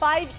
5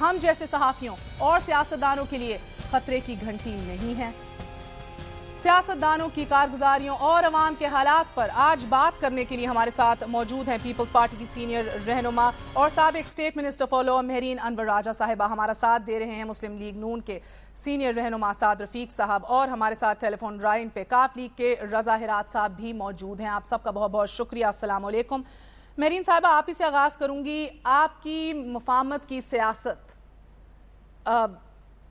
ہم جیسے صحافیوں اور سیاستدانوں کے لیے خطرے کی گھنٹی نہیں ہے؟ سیاستدانوں کی کارگزاریوں اور عوام کے حالات پر آج بات کرنے کے لیے ہمارے ساتھ موجود ہیں پیپلز پارٹی کی سینئر رہنما اور سابق state minister for law Mehreen Anwar Raja صاحبہ، ہمارا ساتھ دے رہے ہیں مسلم لیگ نون کے سینئر رہنما سعد رفیق صاحب، اور ہمارے ساتھ ٹیلی فون لائن پہ کاف لیگ کے رضا ہرات صاحب بھی موجود ہیں۔ آپ سب کا بہت بہت شکریہ۔ السلام علیکم۔ مہرین صاحبہ، آپ ہی سے آغاز کروں گی۔ آپ کی مفاہمت کی سیاست،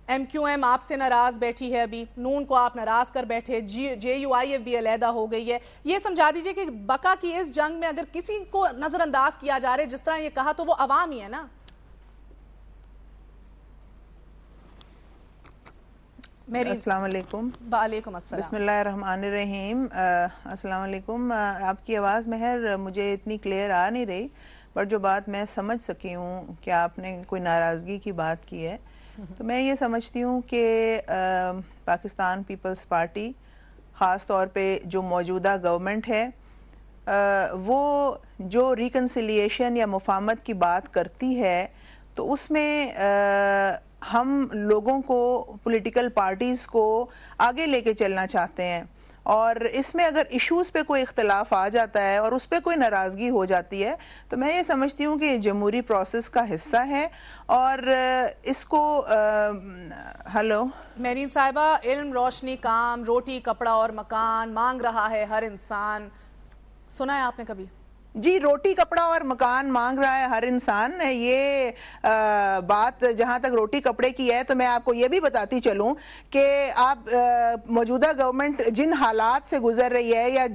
ایم کیو ایم آپ سے ناراض بیٹھی ہے، ابھی نون کو آپ ناراض کر بیٹھے، جے یو آئی ایف بھی علیحدہ ہو گئی ہے۔ یہ سمجھا دیجئے کہ بقا کی اس جنگ میں اگر کسی کو نظر انداز کیا جا رہا ہے جس طرح یہ کہا تو وہ عوام ہی ہے نا؟ السلام علیکم۔ وعلیکم السلام۔ بسم اللہ الرحمن الرحیم۔ السلام علیکم۔ آپ کی آواز مہر مجھے اتنی کلیئر آ نہیں رہی، پر جو بات میں سمجھ سکی ہوں کہ آپ نے کوئی ناراضگی کی بات کی ہے، تو میں یہ سمجھتی ہوں کہ پاکستان پیپلز پارٹی، خاص طور پہ جو موجودہ گورنمنٹ ہے، وہ جو ریکنسیلیشن یا مفاہمت کی بات کرتی ہے تو اس میں ہم لوگوں کو، پولیٹیکل پارٹیز کو آگے لے کے چلنا چاہتے ہیں، اور اس میں اگر ایشوز پہ کوئی اختلاف آ جاتا ہے اور اس پہ کوئی ناراضگی ہو جاتی ہے تو میں یہ سمجھتی ہوں کہ یہ جمہوری پروسیس کا حصہ ہے، اور اس کو ہلو مہرین صاحبہ، علم، روشنی، کام، روٹی، کپڑا اور مکان مانگ رہا ہے ہر انسان، سنا ہے آپ نے کبھی؟ جی، روٹی کپڑا اور مکان مانگ رہا ہے ہر انسان۔ یہ بات جہاں تک روٹی کپڑے کی ہے تو میں آپ کو یہ بھی بتاتی چلوں کہ آپ موجودہ گورنمنٹ جن حالات سے گزر رہی ہے، یا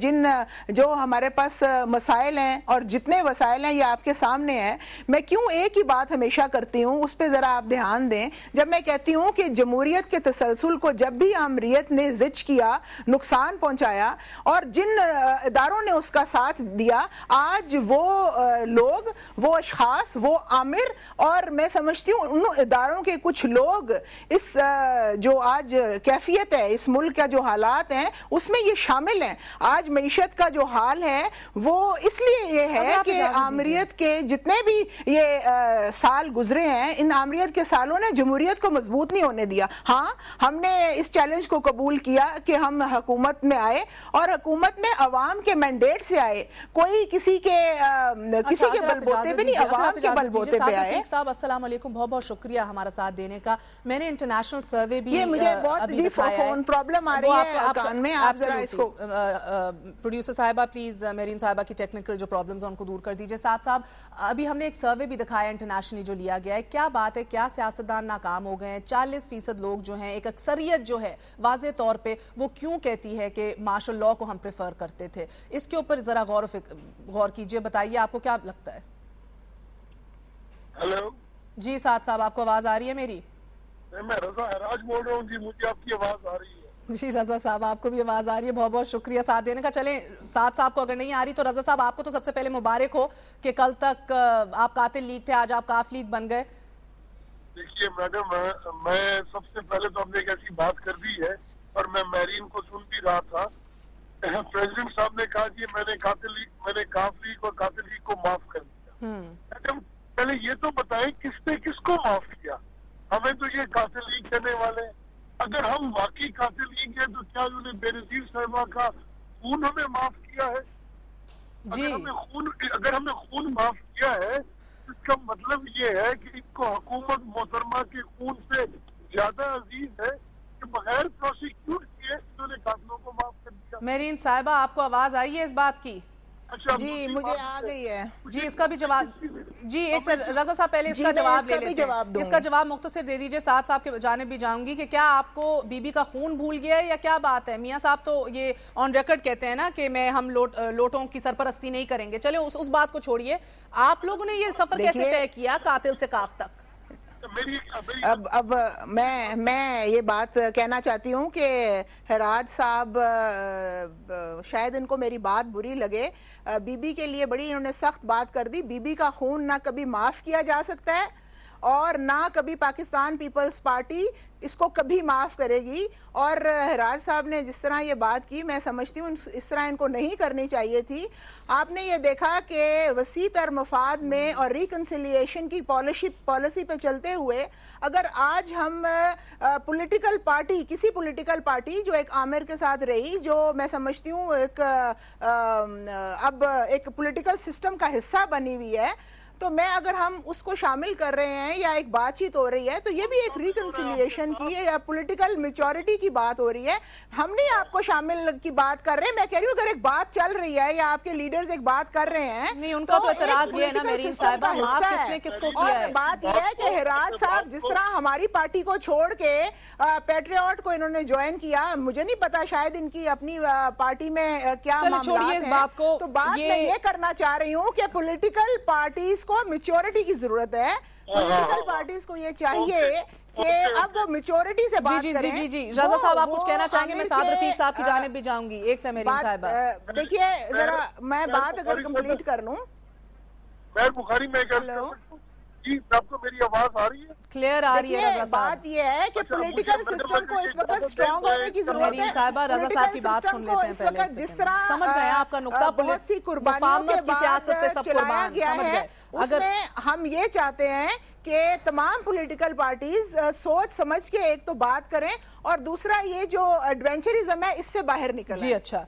جو ہمارے پاس مسائل ہیں، اور جتنے وسائل ہیں یہ آپ کے سامنے ہیں، میں کیوں ایک ہی بات ہمیشہ کرتی ہوں، اس پہ ذرا آپ دھیان دیں۔ جب میں کہتی ہوں کہ جمہوریت کے تسلسل کو جب بھی آمریت نے زچ کیا، نقصان پہنچایا، اور جن اداروں نے اس کا ساتھ دیا، آج وہ لوگ، وہ اشخاص، وہ آمر، اور میں سمجھتی ہوں ان اداروں کے کچھ لوگ اس جو آج کیفیت ہے اس ملک کا، جو حالات ہیں، اس میں یہ شامل ہیں۔ آج معیشت کا جو حال ہے وہ اس لیے یہ ہے کہ آمریت کے جتنے بھی یہ سال گزرے ہیں، ان آمریت کے سالوں نے جمہوریت کو مضبوط نہیں ہونے دیا۔ ہاں، ہم نے اس چیلنج کو قبول کیا کہ ہم حکومت میں آئے، اور حکومت میں عوام کے مینڈیٹ سے آئے، کوئی کسی کے بلبوتے پہ نہیں، عوام کے بلبوتے پہ آئے۔ صاحب السلام علیکم، بہت بہت شکریہ ہمارا ساتھ دینے کا۔ میں نے انٹرنیشنل سروے بھی یہ مجھے بہت فون پرابلم آ رہی ہے کان میں، آپ ذرا اس کو پروڈیوسر صاحبہ پلیز مہرین صاحبہ کی ٹیکنیکل جو پرابلمز ہیں ان کو دور کر دیجئے۔ ساتھ صاحب، ابھی ہم نے ایک سروے بھی دکھایا انٹرنیشنلی جو لیا گیا ہے، کیا بات ہے، کیا سیاستدان ناکام ہو گئے ہیں؟ 40% لوگ جو ہیں، ایک اکثریت جو ہے واضح طور پہ وہ کیوں کہتی ہے کہ مارشل لاء کو ہم پریفر کرتے تھے؟ اس کے اوپر ذرا غور کیجئے، بتائیے آپ کو کیا لگتا ہے؟ ہیلو جی سعد صاحب، آپ کو آواز آ رہی ہے میری؟ میں رضا ہراج بول رہا ہوں جی، مجھے آپ کی آواز آ رہی ہے؟ جی رضا صاحب، آپ کو بھی آواز آ رہی ہے، بہت بہت شکریہ ساتھ دینے کا۔ چلیں، سعد صاحب کو اگر نہیں آ رہی تو رضا صاحب آپ کو تو سب سے پہلے مبارک ہو کہ کل تک آپ قاتل لیگ تھے، آج آپ کاف لیگ بن گئے۔ دیکھیے میڈم، میں سب سے پہلے تو ہم نے ایک ایسی بات کر دی ہے، اور میں مہرین کو سن بھی رہا تھا، پریزیڈنٹ صاحب نے کہا کہ میں نے کاف لیگ اور قاتل لیگ کو معاف کر دیا۔ میڈم پہلے یہ تو بتائیں کس نے کس کو معاف کیا؟ ہمیں تو یہ قاتل لیگ کہنے والے ہیں۔ اگر ہم واقعی قاتل لیگ ہیں تو کیا انہوں نے بے نظیر صاحبہ کا خون ہمیں معاف کیا ہے؟ اگر ہمیں خون معاف کیا ہے، اس کا مطلب یہ ہے کہ ان کو حکومت محترمہ کے خون سے زیادہ عزیز ہے کہ بغیر پروسیکیوٹ کیے انہوں نے قاتلوں کو معاف کر دیا۔ مہرین صاحبہ، آپ کو آواز آئی ہے اس بات کی؟ جی مجھے آ گئی ہے۔ جی اس کا بھی جواب، جی ایک رضا صاحب پہلے اس کا جواب لے لیتے ہیں، اس کا جواب مختصر دے دیجئے۔ سعد صاحب کے جانب بھی جاؤں گی کہ کیا آپ کو بی بی کا خون بھول گیا ہے یا کیا بات ہے؟ میاں صاحب تو یہ آن ریکارڈ کہتے ہیں نا کہ ہم لوٹوں کی سرپرستی نہیں کریں گے۔ چلے اس بات کو چھوڑیے، آپ لوگوں نے یہ سفر کیسے طے کیا قاتل سے کاف تک؟ اب میں یہ بات کہنا چاہتی ہوں کہ ہراج صاحب، شاید ان کو میری بات بری لگے، بی بی کے لیے بڑی انہوں نے سخت بات کر دی۔ بی بی کا خون نہ کبھی معاف کیا جا سکتا ہے اور نہ کبھی پاکستان پیپلز پارٹی اس کو کبھی معاف کرے گی. اور ہراج صاحب نے جس طرح یہ بات کی میں سمجھتی ہوں اس طرح ان کو نہیں کرنی چاہیے تھی. آپ نے یہ دیکھا کہ وسیع تر مفاد میں اور ریکنسیلیشن کی پالیسی پہ چلتے ہوئے اگر آج ہم پولیٹیکل پارٹی کسی پولیٹیکل پارٹی جو ایک عامر کے ساتھ رہی جو میں سمجھتی ہوں ایک اب ایک پولیٹیکل سسٹم کا حصہ بنی ہوئی ہے تو میں اگر ہم اس کو شامل کر رہے ہیں یا ایک بات چیت ہو رہی ہے تو یہ بھی ایک ریکنسیلیشن کی یا پولیٹیکل میچورٹی کی بات ہو رہی ہے. ہم نہیں آپ کو شامل کی بات کر رہے ہیں. میں کہہ رہی ہوں اگر ایک بات چل رہی ہے یا آپ کے لیڈرز ایک بات کر رہے ہیں نہیں ان کا تو اعتراض یہ ہے نا میرین صاحبہ معاف کس نے کس کو کیا ہے. اور بات یہ ہے کہ ہراج صاحب جس طرح ہماری پارٹی کو چھوڑ کے پیٹریوٹ کو انہوں نے جوائن کیا مجھے نہیں پتا شاید ان کی اپنی پارٹی میں کیا معاملات ہیں. تو بات میں یہ کرنا چاہ رہی ہوں کہ پولیٹیکل پارٹیز کو میچورٹی کی ضرورت ہے. پولیٹیکل پارٹیز کو یہ چاہیے کہ اب وہ میچورٹی سے بات کریں. جی رضا صاحب آپ کچھ کہنا چاہیں گے؟ میں سعد رفیق صاحب کی جانب بھی جاؤں گی. ایک سے میرین صاحبہ دیکھیے ذرا میں بات اگر کمپلیٹ کر لوں. خیر بخاری میں جی آپ کو میری آواز آ رہی ہے؟ کلیئر آ رہی ہے رضا صاحب. بات یہ ہے کہ پولیٹیکل سسٹم کو اس وقت اسٹرانگ ہونے کی ضرورت ہے. میرین صاحبہ رضا صاحب کی بات سن لیتے ہیں پہلے. جس طرح سمجھ گئے آپ کا نقطہ بہت سی قربانیوں کے کی سیاست پہ سب قربان سمجھ گئے. اس میں ہم یہ چاہتے ہیں کہ تمام پولیٹیکل پارٹیز سوچ سمجھ کے ایک تو بات کریں اور دوسرا یہ جو ایڈونچرزم ہے اس سے باہر نکلیں. جی اچھا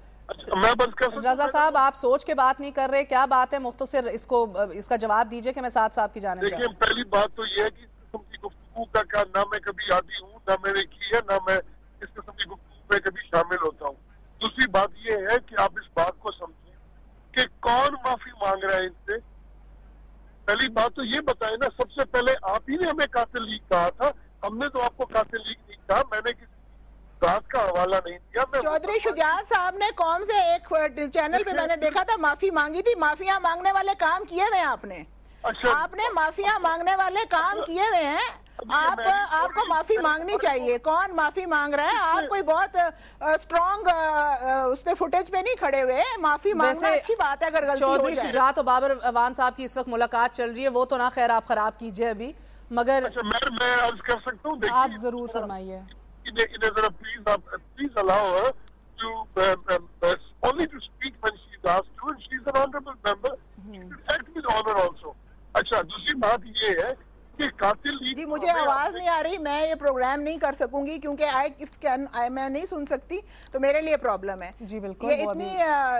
رضا صاحب آپ سوچ کے بات نہیں کر رہے کیا بات ہے مختصر اس کا جواب دیجئے کہ میں ساتھ صاحب کی جانب جاؤں. دیکھیں پہلی بات تو یہ ہے کہ اس قسم کی گفتگو کا نہ میں کبھی عادی ہوں نہ میں نے کی ہے نہ میں اس قسم کی گفتگو میں کبھی شامل ہوتا ہوں. دوسری بات یہ ہے کہ آپ اس بات کو سمجھیں کہ کون معافی مانگ رہا ہے ان سے. پہلی بات تو یہ بتائیں نا سب سے پہلے آپ ہی نے ہمیں قاتل لیگ کہا تھا. ہم نے تو آپ کو قاتل لیگ نہیں کہا. میں نے کسی بات کا حوالہ نہیں دیا. چودھری شجاعت صاحب نے قوم سے ایک چینل پہ میں نے دیکھا تھا معافی مانگی تھی. معافیاں مانگنے والے کام کیے ہوئے ہیں آپ نے. آپ نے معافیاں مانگنے والے کام کیے ہوئے ہیں. آپ کو معافی مانگنی چاہیے. کون معافی مانگ رہا ہے؟ آپ کوئی بہت اسٹرانگ اس پہ فوٹیج پہ نہیں کھڑے ہوئے. معافی مانگنا اچھی بات ہے اگر غلطی ہو جائے. چودھری شجاعت اور بابر اوان صاحب کی اس وقت ملاقات چل رہی ہے وہ تو نہ خیر آپ خراب کیجئے ابھی مگر میں عرض کر سکتا ہوں آپ ضرور فرمائیے. Please allow her to only to speak when she is asked to, and she is an honorable member. She should act with honor also. اچھا دوسری بات یہ ہے کہ قاتل لیگ جی مجھے آواز نہیں آ رہی. میں یہ پروگرام نہیں کر سکوں گی کیونکہ میں نہیں سن سکتی تو میرے لیے پرابلم ہے. جی بالکل یہ اتنی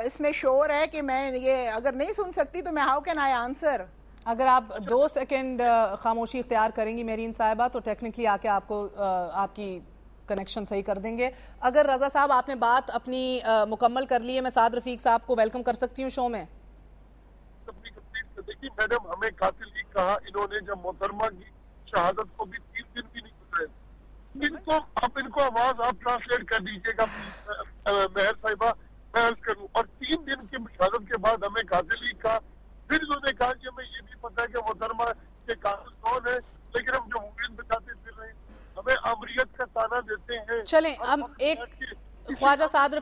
اس میں شور ہے کہ میں یہ اگر نہیں سن سکتی تو میں ہاؤ کین آئی آنسر. اگر آپ 2 سیکنڈ خاموشی اختیار کریں گی میرین صاحبہ تو ٹیکنیکلی آ کے آپ کو آپ کی کنیکشن صحیح کر دیں گے. اگر رضا صاحب آپ نے بات اپنی مکمل کر لی ہے میں سعد رفیق صاحب کو ویلکم کر سکتی ہوں شو میں. دیکھیے میڈم ہمیں قاتل لیگ کہا. انہوں نے جب محترمہ کی شہادت کو بھی 3 دن بھی نہیں گزرے. ان کو آواز آپ ٹرانسلیٹ کر دیجیے گا مہر صاحبہ. میں عرض کروں اور 3 دن کی شہادت کے بعد ہمیں قاتل لیگ کہا. پھر انہوں نے کہا کہ ہمیں یہ بھی پتا ہے کہ محترمہ کے قاتل کون ہے لیکن ہم جمہوریت بچاتے پھر رہے ہیں. ہمیں امریت کا تانا دیتے ہیں. چلیں ہم ایک خواجہ سعد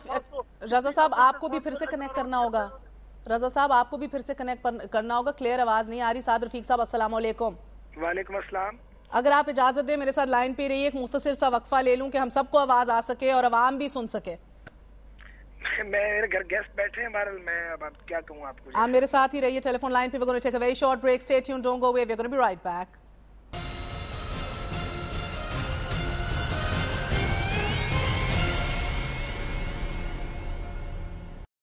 رضا صاحب آپ کو بھی پھر سے کنیکٹ کرنا ہوگا. رضا صاحب آپ کو بھی پھر سے کنیکٹ کرنا ہوگا. کلیئر آواز نہیں آ رہی. سعد رفیق صاحب السلام علیکم. وعلیکم السلام. اگر آپ اجازت دیں میرے ساتھ لائن پہ رہیے ایک مختصر سا وقفہ لے لوں کہ ہم سب کو آواز آ سکے اور عوام بھی سن سکے. میرے گھر گیسٹ بیٹھے ہیں بہرحال میں اب کیا کہوں آپ کو. آپ میرے ساتھ ہی رہیے ٹیلی فون لائن پہ. We're going to take a very short break. Stay tuned. Don't go away. We're going to be right back.